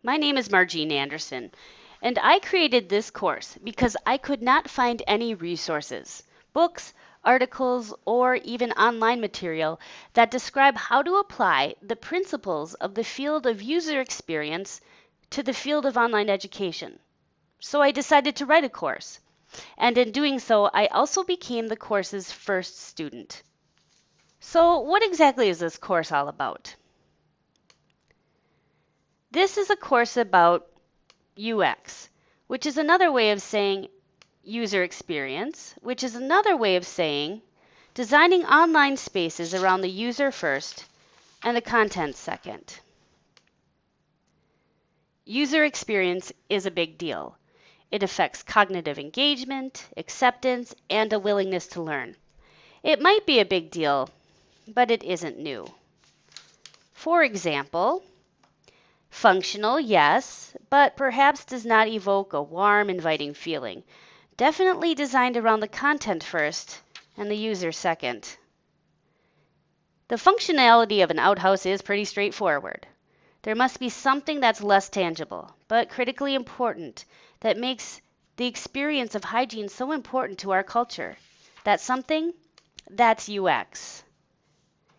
My name is Margene Anderson, and I created this course because I could not find any resources, books, articles, or even online material that describe how to apply the principles of the field of user experience to the field of online education. So I decided to write a course, and in doing so, I also became the course's first student. So what exactly is this course all about? This is a course about UX, which is another way of saying user experience, which is another way of saying designing online spaces around the user first and the content second. User experience is a big deal. It affects cognitive engagement, acceptance, and a willingness to learn. It might be a big deal, but it isn't new. For example, functional, yes, but perhaps does not evoke a warm, inviting feeling. Definitely designed around the content first and the user second. The functionality of an outhouse is pretty straightforward. There must be something that's less tangible, but critically important, that makes the experience of hygiene so important to our culture. That something? That's UX.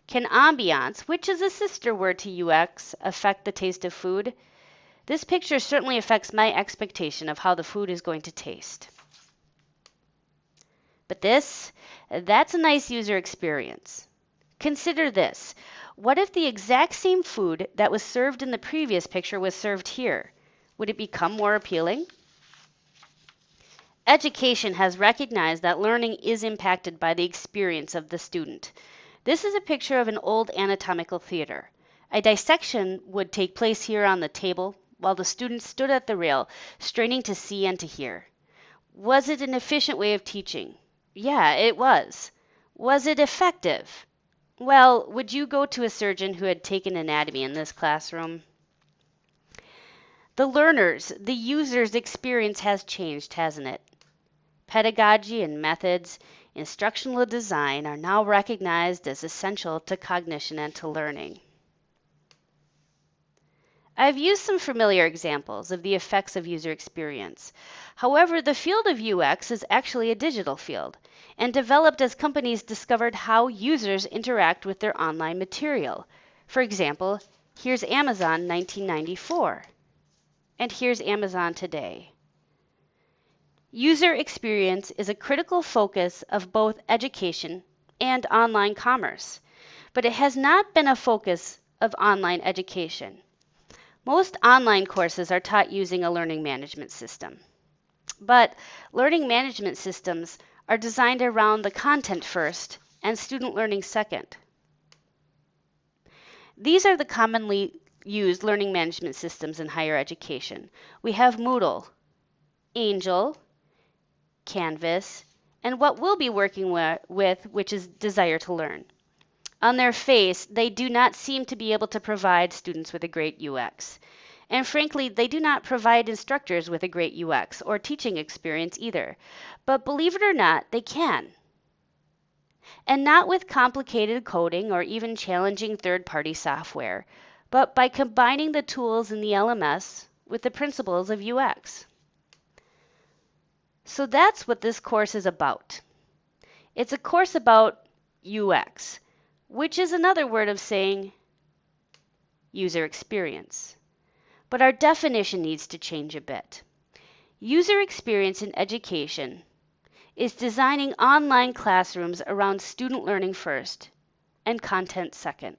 Can ambiance, which is a sister word to UX, affect the taste of food? This picture certainly affects my expectation of how the food is going to taste. But that's a nice user experience. Consider this. What if the exact same food that was served in the previous picture was served here? Would it become more appealing? Education has recognized that learning is impacted by the experience of the student. This is a picture of an old anatomical theater. A dissection would take place here on the table while the students stood at the rail, straining to see and to hear. Was it an efficient way of teaching? Yeah, it was. Was it effective? Well, would you go to a surgeon who had taken anatomy in this classroom? The learner's, the user's experience has changed, hasn't it? Pedagogy and methods, instructional design are now recognized as essential to cognition and to learning. I've used some familiar examples of the effects of user experience. However, the field of UX is actually a digital field and developed as companies discovered how users interact with their online material. For example, here's Amazon 1994, and here's Amazon today. User experience is a critical focus of both education and online commerce, but it has not been a focus of online education. Most online courses are taught using a learning management system, but learning management systems are designed around the content first and student learning second. These are the commonly used learning management systems in higher education. We have Moodle, Angel, Canvas, and what we'll be working with, which is Desire to Learn. On their face, they do not seem to be able to provide students with a great UX. And frankly, they do not provide instructors with a great UX or teaching experience either. But believe it or not, they can. And not with complicated coding or even challenging third-party software, but by combining the tools in the LMS with the principles of UX. So that's what this course is about. It's a course about UX, which is another word of saying user experience. But our definition needs to change a bit. User experience in education is designing online classrooms around student learning first and content second.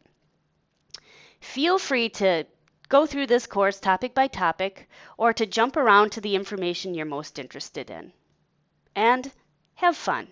Feel free to go through this course topic by topic or to jump around to the information you're most interested in. And have fun.